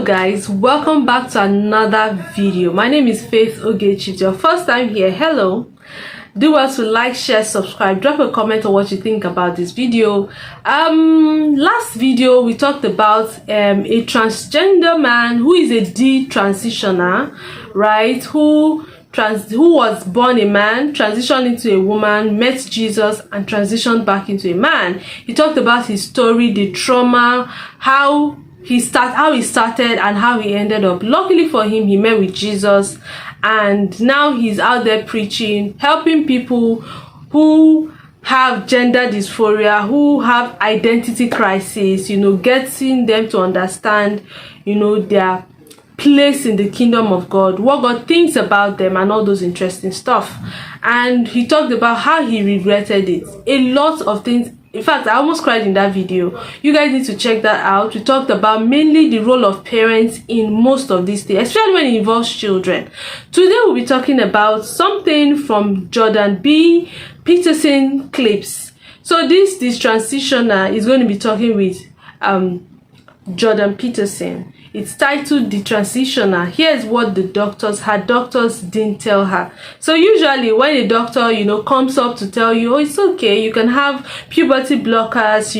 Hello guys, welcome back to another video. My name is Faith Ogechi. If it's your first time here, hello. Do well to like, share, subscribe, drop a comment on what you think about this video. Last video we talked about a transgender man who is a detransitioner, right? Who was born a man, transitioned into a woman, met Jesus, and transitioned back into a man. He talked about his story, the trauma, how he started and how he ended up. Luckily for him, he met with Jesus, and now he's out there preaching, helping people who have gender dysphoria, who have identity crisis, getting them to understand, their place in the kingdom of God, what God thinks about them, and all those interesting stuff. And he talked about how he regretted it. A lot of things. In fact, I almost cried in that video. You guys need to check that out. We talked about mainly the role of parents in most of these things, especially when it involves children. Today we'll be talking about something from Jordan B Peterson clips. So this transitioner is going to be talking with Jordan Peterson. It's titled Detransitioner. Here's what her doctors didn't tell her. So usually when a doctor, comes up to tell you, oh, it's okay, you can have puberty blockers,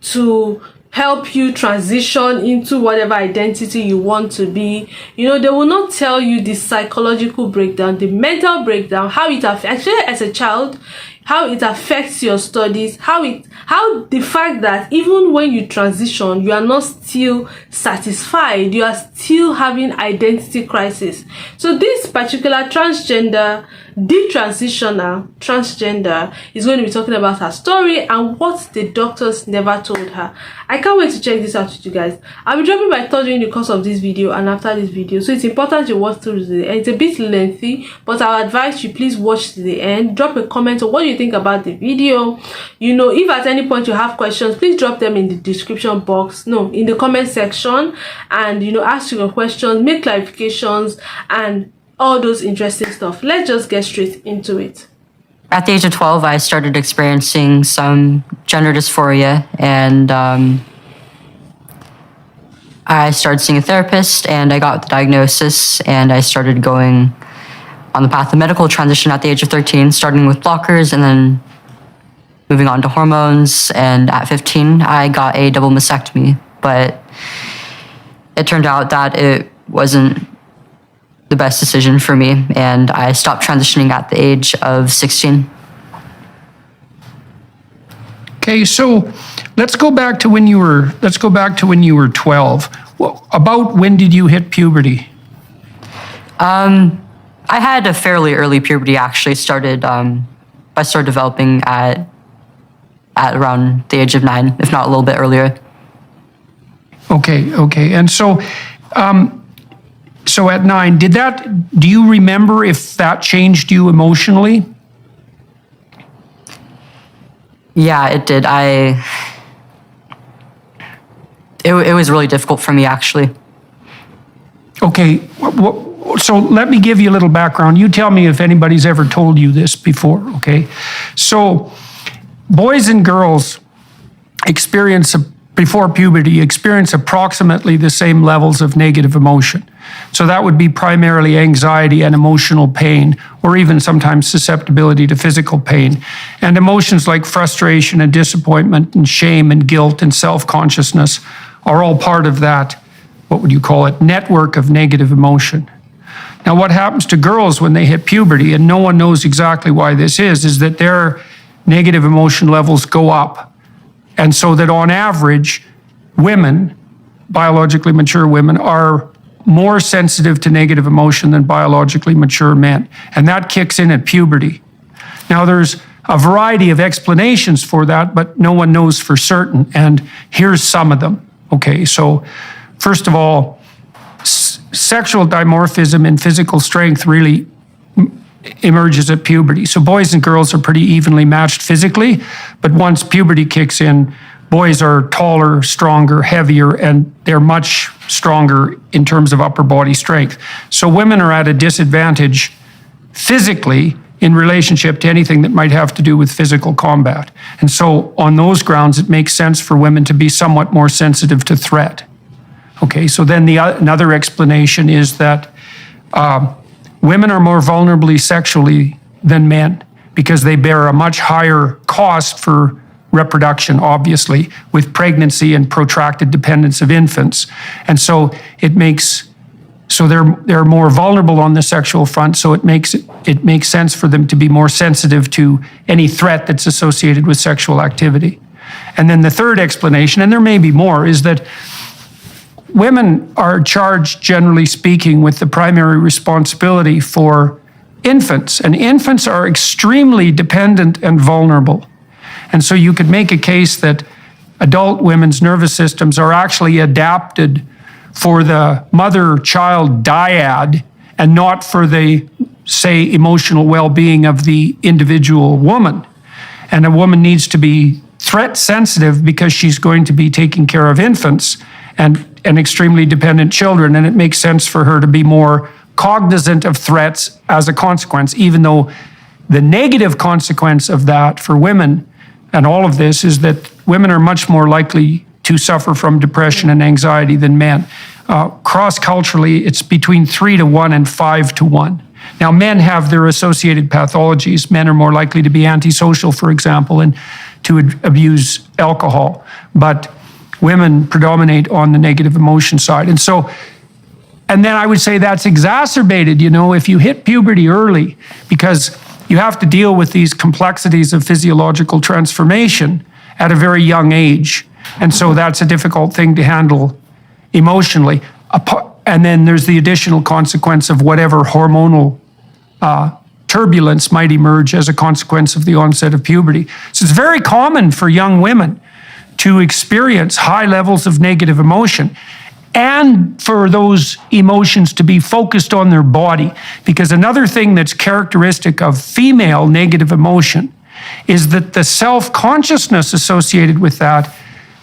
to help you transition into whatever identity you want to be, they will not tell you the psychological breakdown, the mental breakdown, how it affects, actually as a child, how it affects your studies, how the fact that even when you transition, you are not still satisfied, you are still having identity crisis. So this particular transgender is going to be talking about her story and what the doctors never told her. I can't wait to check this out with you guys. I'll be dropping my thoughts during the course of this video and after this video, so it's important you watch through to the end. It's a bit lengthy, but I'll advise you please watch to the end. Drop a comment on what you think about the video. If at any point you have questions, please drop them in the description box, in the comment section, and ask your questions, make clarifications, and all those interesting stuff. Let's just get straight into it. At the age of 12, I started experiencing some gender dysphoria, and I started seeing a therapist, and I got the diagnosis, and I started going on the path of medical transition at the age of 13, starting with blockers and then moving on to hormones. And at 15, I got a double mastectomy, but it turned out that it wasn't the best decision for me, and I stopped transitioning at the age of 16. Okay, so let's go back to when you were 12. Well, about when did you hit puberty? I had a fairly early puberty. Actually, I started developing at around the age of 9, if not a little bit earlier. Okay, and so. So at 9, do you remember if that changed you emotionally? Yeah, it did. It was really difficult for me, actually. Okay, so let me give you a little background. You tell me if anybody's ever told you this before, okay? So boys and girls before puberty, experience approximately the same levels of negative emotion. So that would be primarily anxiety and emotional pain, or even sometimes susceptibility to physical pain. And emotions like frustration and disappointment and shame and guilt and self-consciousness are all part of that, what would you call it, network of negative emotion. Now, what happens to girls when they hit puberty, and no one knows exactly why this is that their negative emotion levels go up. And so that on average, women, biologically mature women, are more sensitive to negative emotion than biologically mature men. And that kicks in at puberty. Now, there's a variety of explanations for that, but no one knows for certain. And here's some of them. Okay, so first of all, sexual dimorphism and physical strength really emerges at puberty. So boys and girls are pretty evenly matched physically, but once puberty kicks in, boys are taller, stronger, heavier, and they're much stronger in terms of upper body strength. So women are at a disadvantage physically in relationship to anything that might have to do with physical combat. And so on those grounds, it makes sense for women to be somewhat more sensitive to threat. Okay, so then another explanation is that women are more vulnerable sexually than men because they bear a much higher cost for reproduction, obviously, with pregnancy and protracted dependence of infants. And so they're more vulnerable on the sexual front, so it makes sense for them to be more sensitive to any threat that's associated with sexual activity. And then the third explanation, and there may be more, is that women are charged, generally speaking, with the primary responsibility for infants, and infants are extremely dependent and vulnerable. And so you could make a case that adult women's nervous systems are actually adapted for the mother-child dyad and not for the, say, emotional well-being of the individual woman. And a woman needs to be threat sensitive because she's going to be taking care of infants and extremely dependent children, and it makes sense for her to be more cognizant of threats as a consequence, even though the negative consequence of that for women and all of this is that women are much more likely to suffer from depression and anxiety than men. Cross-culturally, it's between 3 to 1 and 5 to 1. Now, men have their associated pathologies. Men are more likely to be antisocial, for example, and to abuse alcohol. But women predominate on the negative emotion side. And then I would say that's exacerbated, if you hit puberty early, because you have to deal with these complexities of physiological transformation at a very young age. And so that's a difficult thing to handle emotionally. And then there's the additional consequence of whatever hormonal turbulence might emerge as a consequence of the onset of puberty. So it's very common for young women to experience high levels of negative emotion and for those emotions to be focused on their body. Because another thing that's characteristic of female negative emotion is that the self-consciousness associated with that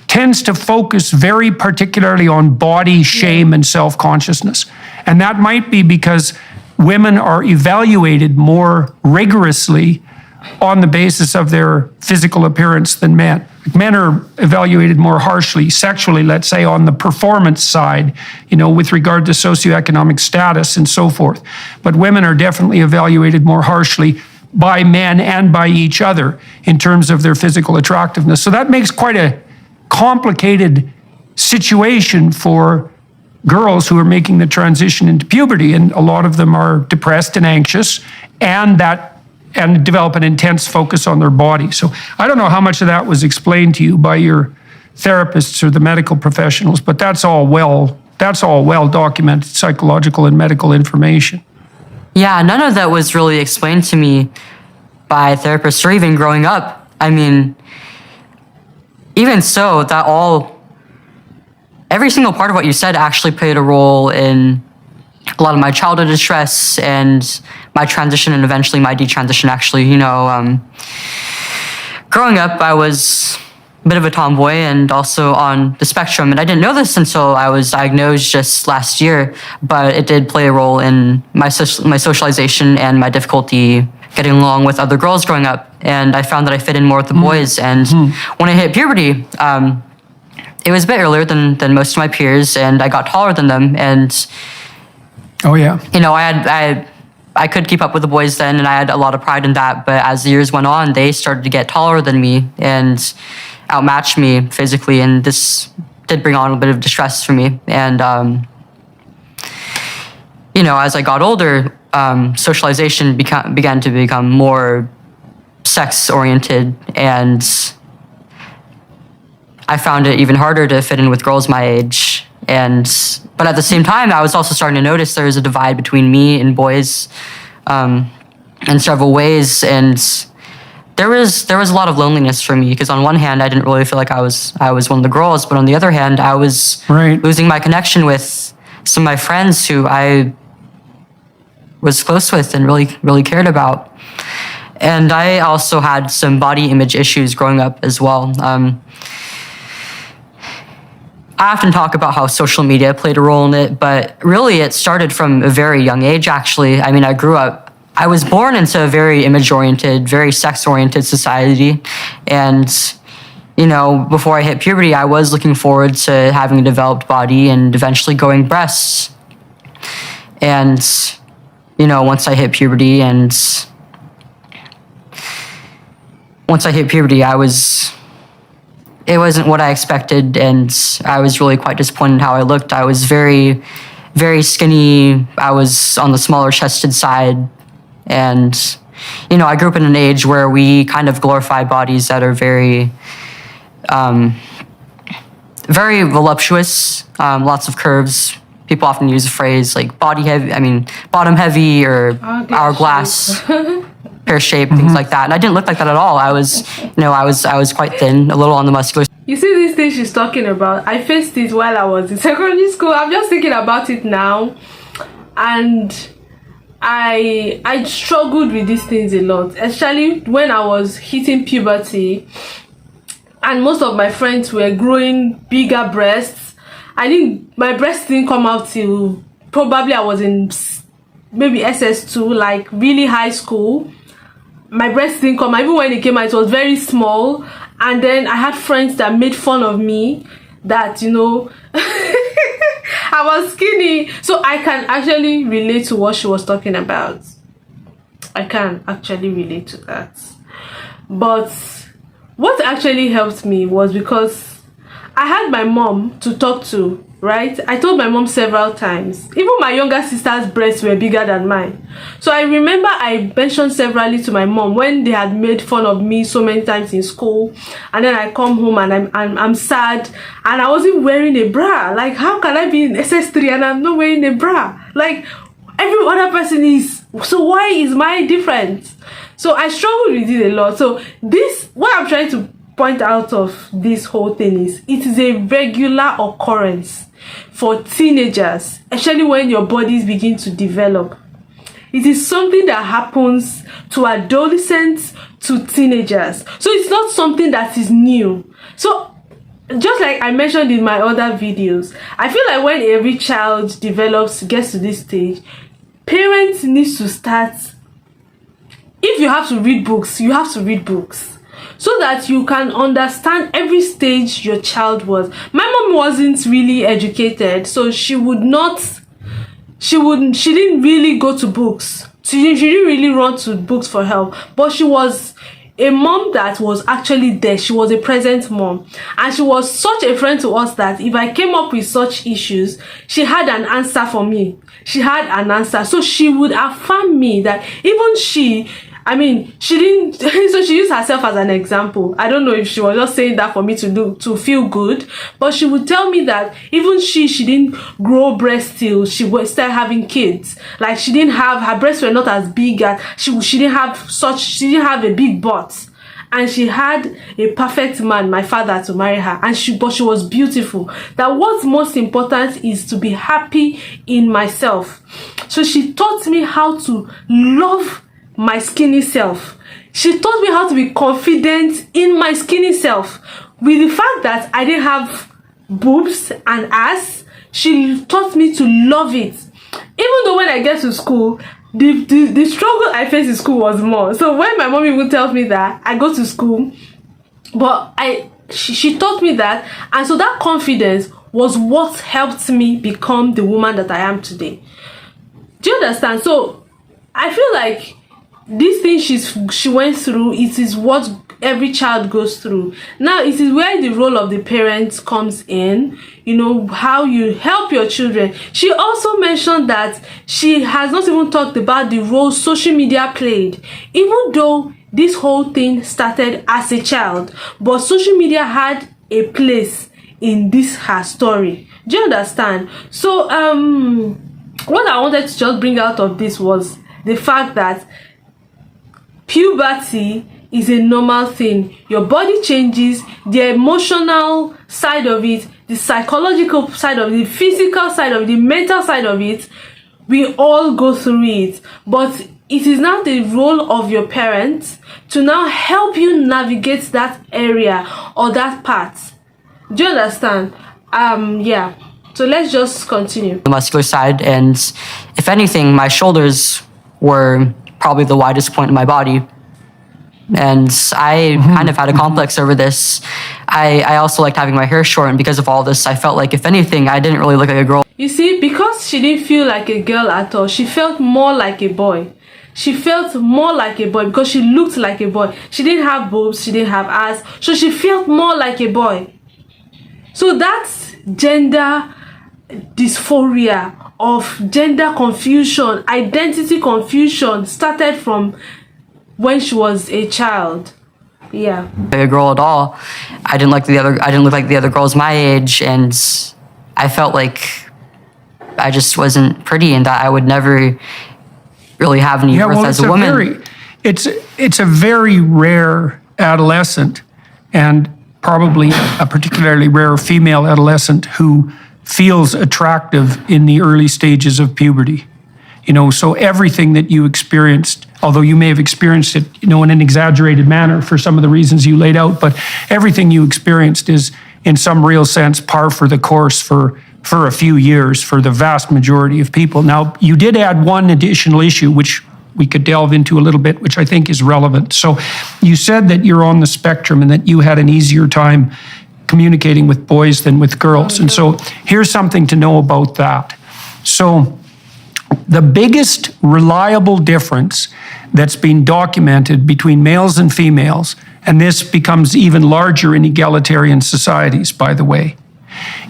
tends to focus very particularly on body shame and self-consciousness. And that might be because women are evaluated more rigorously on the basis of their physical appearance than men. Men are evaluated more harshly sexually, let's say, on the performance side, with regard to socioeconomic status and so forth. But women are definitely evaluated more harshly by men and by each other in terms of their physical attractiveness. So that makes quite a complicated situation for girls who are making the transition into puberty, and a lot of them are depressed and anxious and develop an intense focus on their body. So I don't know how much of that was explained to you by your therapists or the medical professionals, but that's all well documented psychological and medical information. Yeah, none of that was really explained to me by therapists or even growing up. I mean, even so, every single part of what you said actually played a role in a lot of my childhood distress and my transition and eventually my detransition, actually. Growing up, I was a bit of a tomboy and also on the spectrum. And I didn't know this until I was diagnosed just last year, but it did play a role in my socialization and my difficulty getting along with other girls growing up. And I found that I fit in more with the boys. And when I hit puberty, it was a bit earlier than most of my peers, and I got taller than them. And oh yeah, I could keep up with the boys then, and I had a lot of pride in that. But as the years went on, they started to get taller than me and outmatch me physically, and this did bring on a bit of distress for me. And as I got older, socialization began to become more sex-oriented, and I found it even harder to fit in with girls my age. But at the same time, I was also starting to notice there was a divide between me and boys in several ways, and there was a lot of loneliness for me, because on one hand, I didn't really feel like I was one of the girls, but on the other hand, I was losing my connection with some of my friends who I was close with and really, really cared about. And I also had some body image issues growing up as well. I often talk about how social media played a role in it, but really it started from a very young age, actually. I mean, I was born into a very image-oriented, very sex-oriented society, and before I hit puberty, I was looking forward to having a developed body and eventually growing breasts. And, once I hit puberty, it wasn't what I expected, and I was really quite disappointed in how I looked. I was very, very skinny. I was on the smaller chested side, and, I grew up in an age where we kind of glorify bodies that are very, very voluptuous, lots of curves. People often use the phrase like bottom heavy or hourglass, pear shape, things like that. And I didn't look like that at all. I was quite thin, a little on the muscular. You see this thing she's talking about? I faced it while I was in secondary school. I'm just thinking about it now, and I struggled with these things a lot, especially when I was hitting puberty, and most of my friends were growing bigger breasts. My breasts didn't come out till probably I was in maybe SS2, like really high school. My breasts didn't come out. Even when it came out, it was very small. And then I had friends that made fun of me that, I was skinny. So I can actually relate to what she was talking about. I can actually relate to that. But what actually helped me was because I had my mom to talk to, right? I told my mom several times. Even my younger sister's breasts were bigger than mine. So I remember I mentioned severally to my mom when they had made fun of me so many times in school. And then I come home and I'm sad. And I wasn't wearing a bra. Like, how can I be in SS3 and I'm not wearing a bra? Like, every other person is. So why is mine different? So I struggled with it a lot. So what I'm trying to point out of this whole thing is it is a regular occurrence for teenagers, especially when your bodies begin to develop. It is something that happens to adolescents, to teenagers. So it's not something that is new. So just like I mentioned in my other videos, I feel like when every child gets to this stage, parents need to start. If you have to read books, you have to read books, so that you can understand every stage your child was. My mom wasn't really educated, so she didn't really go to books. She didn't really run to books for help, but she was a mom that was actually there. She was a present mom, and she was such a friend to us that if I came up with such issues, she had an answer for me. She had an answer. So she would affirm me that even she didn't, so she used herself as an example. I don't know if she was just saying that for me to feel good, but she would tell me that even she didn't grow breasts till she started having kids. Like, her breasts were not as big as, she didn't have a big butt. And she had a perfect man, my father, to marry her. But she was beautiful. That what's most important is to be happy in myself. So she taught me how to love my skinny self. She taught me how to be confident in my skinny self. With the fact that I didn't have boobs and ass, she taught me to love it. Even though when I get to school, the struggle I face in school was more. So when my mom even tells me that, I go to school, but she taught me that, and so that confidence was what helped me become the woman that I am today. Do you understand? So I feel like this thing she went through, it is what every child goes through. Now it is where the role of the parents comes in, how you help your children. She also mentioned that she has not even talked about the role social media played, even though this whole thing started as a child, but social media had a place in her story. Do you understand? So what I wanted to just bring out of this was the fact that puberty is a normal thing. Your body changes, the emotional side of it, the psychological side of it, the physical side of it, the mental side of it. We all go through it. But it is now the role of your parents to now help you navigate that area or that part. Do you understand? Yeah. So let's just continue. The muscular side, and if anything, my shoulders were probably the widest point in my body. And I kind of had a complex over this. I also liked having my hair short, and because of all this, I felt like, if anything, I didn't really look like a girl. You see, because she didn't feel like a girl at all, she felt more like a boy. She felt more like a boy because she looked like a boy. She didn't have boobs, she didn't have ass, so she felt more like a boy. So that's gender dysphoria, of gender confusion, identity confusion, started from when she was a child. Yeah. A girl at all. I didn't look like the other girls my age, and I felt like I just wasn't pretty, and that I would never really have any worth as a woman. It's a very rare adolescent, and probably a particularly rare female adolescent who feels attractive in the early stages of puberty. You know, so everything that you experienced, although you may have experienced it, you know, in an exaggerated manner for some of the reasons you laid out, but everything you experienced is, in some real sense, par for the course for a few years for the vast majority of people. Now, you did add one additional issue, which we could delve into a little bit, which I think is relevant. So you said that you're on the spectrum and that you had an easier time communicating with boys than with girls. And so here's something to know about that. So the biggest reliable difference that's been documented between males and females, and this becomes even larger in egalitarian societies, by the way,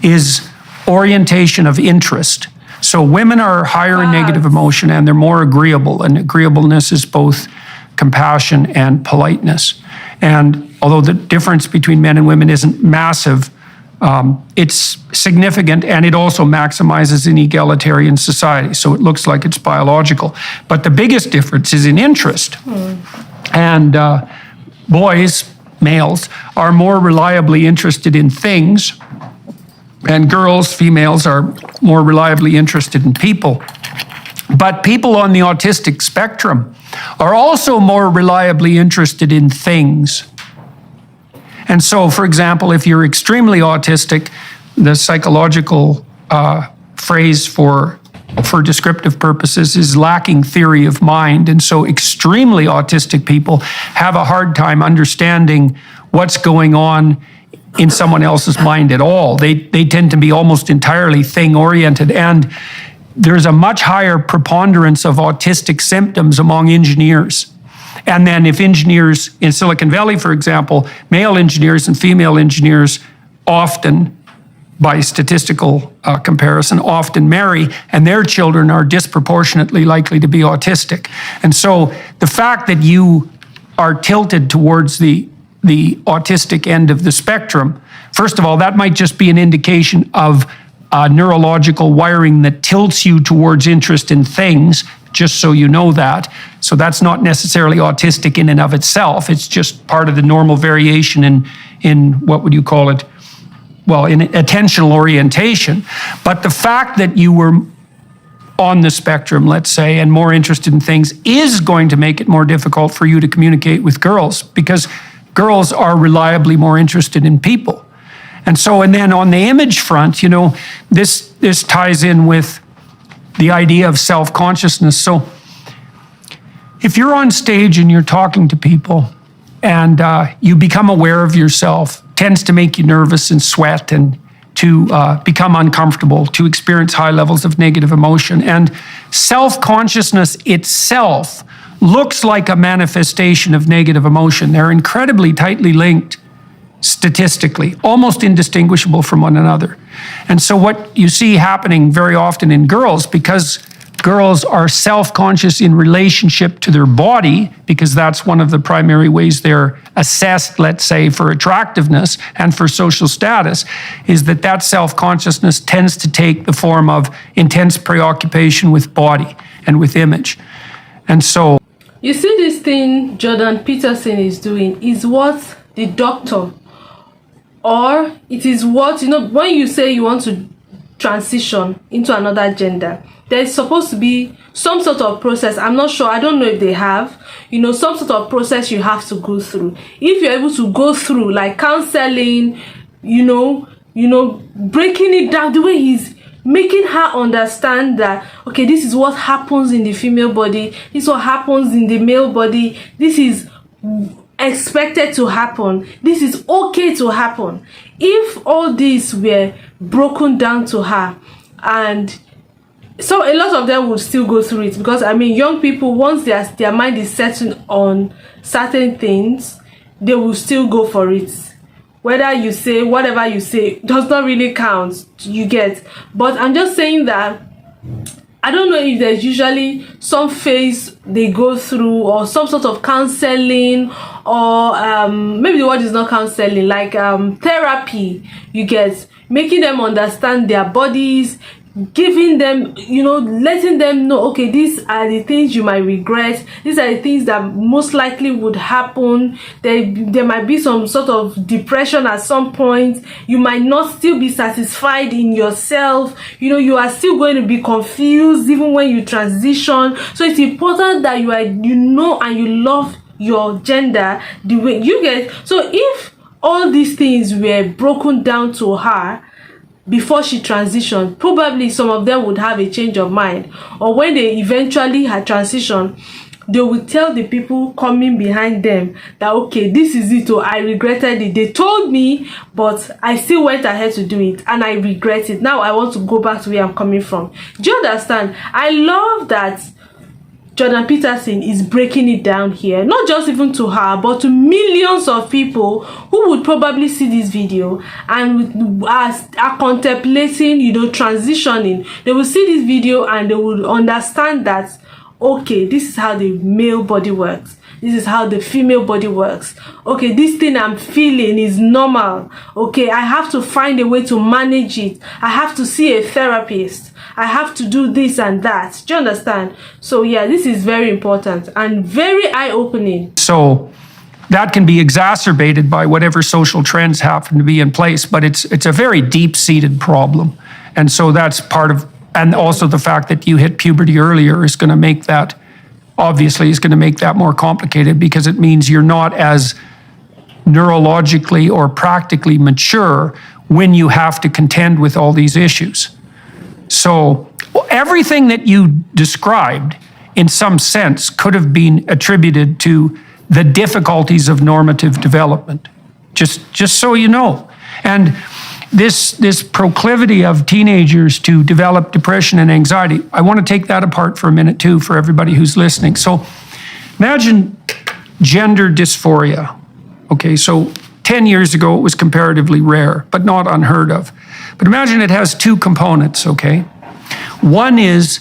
is orientation of interest. So women are higher in negative emotion and they're more agreeable, and agreeableness is both compassion and politeness. And although the difference between men and women isn't massive, it's significant, and it also maximizes in egalitarian society. So it looks like it's biological. But the biggest difference is in interest. And boys, males, are more reliably interested in things, and girls, females, are more reliably interested in people. But people on the autistic spectrum are also more reliably interested in things. And so, for example, if you're extremely autistic, the psychological phrase for descriptive purposes is lacking theory of mind. And so extremely autistic people have a hard time understanding what's going on in someone else's mind at all. They tend to be almost entirely thing-oriented, and there's a much higher preponderance of autistic symptoms among engineers. And then if engineers in Silicon Valley, for example, male engineers and female engineers often, by statistical comparison, often marry, and their children are disproportionately likely to be autistic. And so the fact that you are tilted towards the autistic end of the spectrum, first of all, that might just be an indication of neurological wiring that tilts you towards interest in things, just so you know that. So that's not necessarily autistic in and of itself. It's just part of the normal variation in what would you call it? Well, in attentional orientation. But the fact that you were on the spectrum, let's say, and more interested in things is going to make it more difficult for you to communicate with girls, because girls are reliably more interested in people. And so, and then on the image front, you know, this ties in with the idea of self-consciousness. So if you're on stage and you're talking to people and you become aware of yourself, tends to make you nervous and sweat and to become uncomfortable, to experience high levels of negative emotion. And self-consciousness itself looks like a manifestation of negative emotion. They're incredibly tightly linked statistically, almost indistinguishable from one another. And so what you see happening very often in girls, because girls are self-conscious in relationship to their body, because that's one of the primary ways they're assessed, let's say, for attractiveness and for social status, is that self-consciousness tends to take the form of intense preoccupation with body and with image. And so, you see, this thing Jordan Peterson is doing is what the doctor, or it is what, you know, when you say you want to transition into another gender, there's supposed to be some sort of process. I'm not sure, I don't know if they have, you know, some sort of process you have to go through. If you're able to go through, like counseling, you know, breaking it down, the way he's making her understand that, okay, this is what happens in the female body, this is what happens in the male body, this is expected to happen. This is okay to happen. If all these were broken down to her, and so a lot of them would still go through it, because I mean, young people, once their mind is setting on certain things, they will still go for it. Whether you say whatever you say does not really count, you get. But I'm just saying that I don't know if there's usually some phase they go through, or some sort of counseling, or maybe the word is not counseling, like therapy, you get, making them understand their bodies, giving them, you know, letting them know, okay, these are the things you might regret, these are the things that most likely would happen. There might be some sort of depression at some point. You might not still be satisfied in yourself, you know, you are still going to be confused even when you transition. So it's important that you know and you love your gender the way you get. So if all these things were broken down to her before she transitioned, probably some of them would have a change of mind, or when they eventually had transitioned, they would tell the people coming behind them that, okay, this is it, or I regretted it. They told me, but I still went ahead to do it, and I regret it. Now I want to go back to where I'm coming from. Do you understand? I love that Jordan Peterson is breaking it down here, not just even to her, but to millions of people who would probably see this video and are contemplating, you know, transitioning. They will see this video and they will understand that, okay, this is how the male body works. This is how the female body works. Okay, this thing I'm feeling is normal. Okay, I have to find a way to manage it. I have to see a therapist. I have to do this and that. Do you understand? So yeah, this is very important and very eye-opening. So that can be exacerbated by whatever social trends happen to be in place, but it's a very deep-seated problem. And so that's part of, and also the fact that you hit puberty earlier is going to make that, obviously, is going to make that more complicated, because it means you're not as neurologically or practically mature when you have to contend with all these issues. So everything that you described, in some sense, could have been attributed to the difficulties of normative development, just so you know. And this proclivity of teenagers to develop depression and anxiety, I want to take that apart for a minute too, for everybody who's listening. So imagine gender dysphoria. Okay, so 10 years ago it was comparatively rare, but not unheard of. But imagine it has two components, okay? One is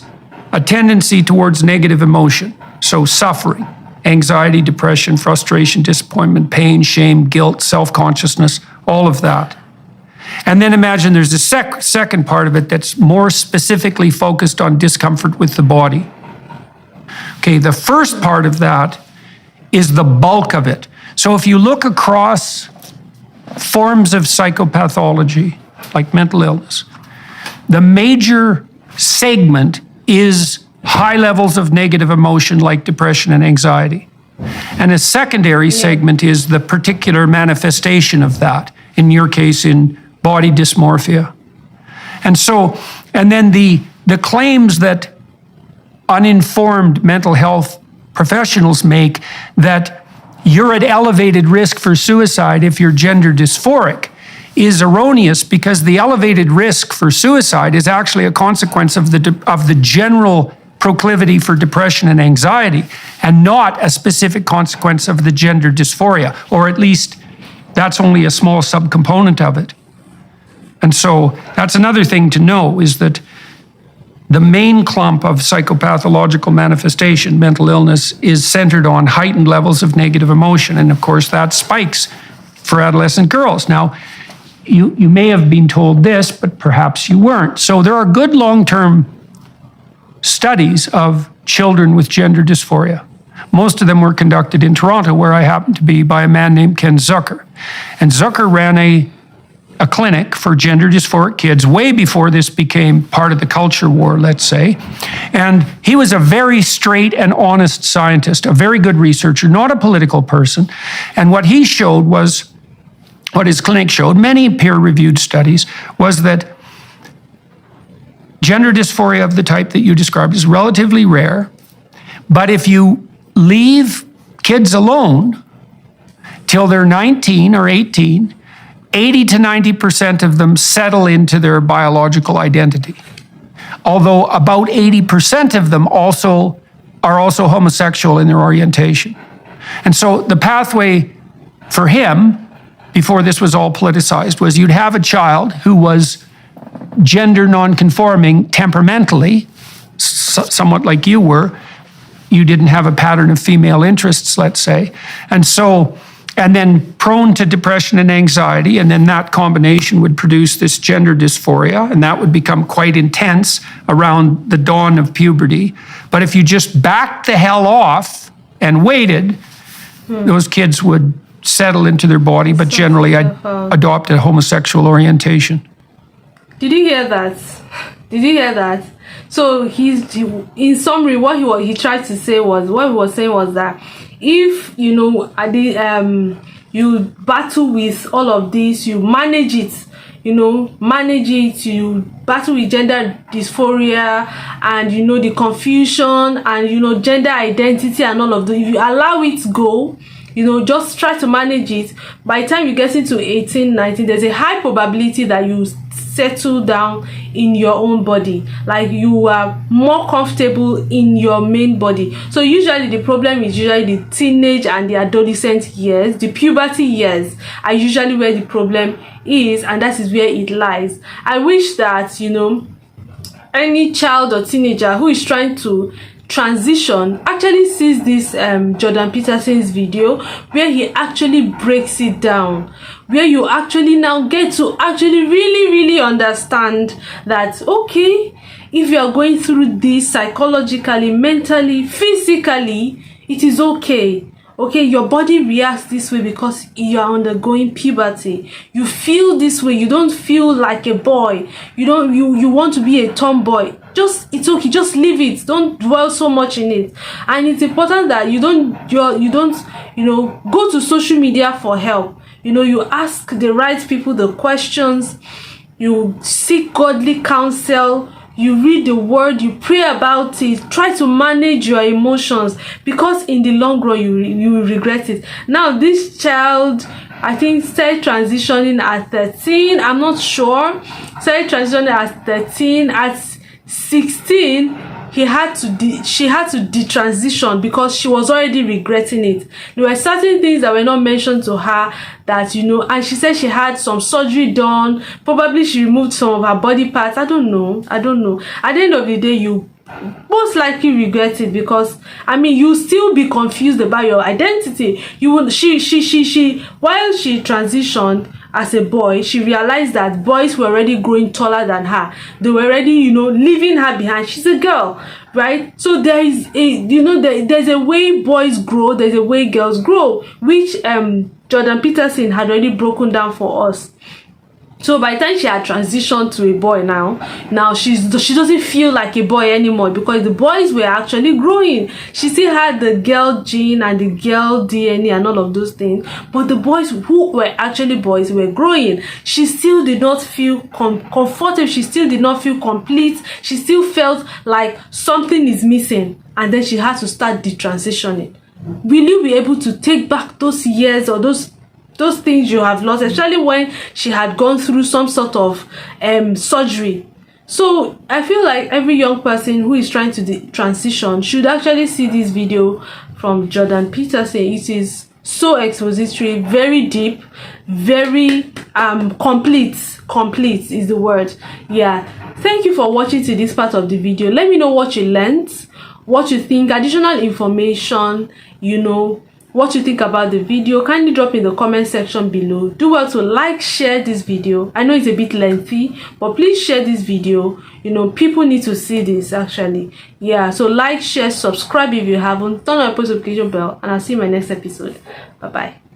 a tendency towards negative emotion, so suffering, anxiety, depression, frustration, disappointment, pain, shame, guilt, self-consciousness, all of that. And then imagine there's a second part of it that's more specifically focused on discomfort with the body. Okay, the first part of that is the bulk of it. So if you look across forms of psychopathology, like mental illness, the major segment is high levels of negative emotion like depression and anxiety. And a secondary segment is the particular manifestation of that, in your case, in body dysmorphia. And then the claims that uninformed mental health professionals make that you're at elevated risk for suicide if you're gender dysphoric is erroneous, because the elevated risk for suicide is actually a consequence of the general proclivity for depression and anxiety, and not a specific consequence of the gender dysphoria, or at least that's only a small subcomponent of it. And so that's another thing to know, is that the main clump of psychopathological manifestation, mental illness, is centered on heightened levels of negative emotion. And of course, that spikes for adolescent girls. Now, you may have been told this, but perhaps you weren't. So there are good long-term studies of children with gender dysphoria. Most of them were conducted in Toronto, where I happen to be, by a man named Ken Zucker. And Zucker ran a clinic for gender dysphoric kids way before this became part of the culture war, let's say. And he was a very straight and honest scientist, a very good researcher, not a political person. And what he showed was, what his clinic showed, many peer-reviewed studies, was that gender dysphoria of the type that you described is relatively rare. But if you leave kids alone, till they're 19 or 18, 80 to 90% of them settle into their biological identity. Although about 80% of them are also homosexual in their orientation. And so the pathway for him, before this was all politicized, was you'd have a child who was gender non-conforming temperamentally, somewhat like you were. You didn't have a pattern of female interests, let's say. And then prone to depression and anxiety, and then that combination would produce this gender dysphoria, and that would become quite intense around the dawn of puberty. But if you just backed the hell off and waited, those kids would settle into their body, but generally adopt a homosexual orientation. Did you hear that? Did you hear that? So in summary, what he tried to say was, what he was saying was that if you battle with all of this, you manage it, you battle with gender dysphoria and the confusion and gender identity and all of that. If you allow it to go, just try to manage it, by the time you get into 18, 19, there's a high probability that you settle down in your own body, like you are more comfortable in your main body. So usually the problem is usually the teenage and the adolescent years, the puberty years are usually where the problem is, and that is where it lies. I wish that any child or teenager who is trying to transition actually sees this Jordan Peterson's video, where he actually breaks it down, where you actually now get to actually really understand that, okay, if you are going through this psychologically, mentally, physically, it is okay. Okay, your body reacts this way because you are undergoing puberty. You feel this way. You don't feel like a boy. You want to be a tomboy. It's okay. Just leave it. Don't dwell so much in it. And it's important that you don't go to social media for help. You ask the right people the questions. You seek godly counsel. You read the word, you pray about it, try to manage your emotions, because in the long run you will regret it. Now this child, I think, started transitioning at 13. I'm not sure. Started transitioning at 13. At 16, she had to detransition because she was already regretting it. There were certain things that were not mentioned to her that and she said she had some surgery done. Probably she removed some of her body parts. I don't know. At the end of the day, you most likely regret it, because you still be confused about your identity. While she transitioned as a boy, she realized that boys were already growing taller than her. They were already leaving her behind. She's a girl, right? So there is there's a way boys grow, there's a way girls grow, which Jordan Peterson had already broken down for us. So by the time she had transitioned to a boy, now she doesn't feel like a boy anymore, because the boys were actually growing. She still had the girl gene and the girl DNA and all of those things, but the boys who were actually boys were growing. She still did not feel comfortable. She still did not feel complete. She still felt like something is missing, and then she had to start detransitioning. Will you be able to take back those years or those things you have lost, especially when she had gone through some sort of surgery? So I feel like every young person who is trying to transition should actually see this video from Jordan Peterson. It is so expository, very deep, very complete is the word. Yeah, thank you for watching to this part of the video. Let me know what you learned, what you think, additional information, what you think about the video. Kindly drop in the comment section below. Do well to like, share this video. I know it's a bit lengthy, but please share this video. People need to see this actually. Yeah, so like, share, subscribe if you haven't, turn on the post notification bell, and I'll see you in my next episode. Bye bye.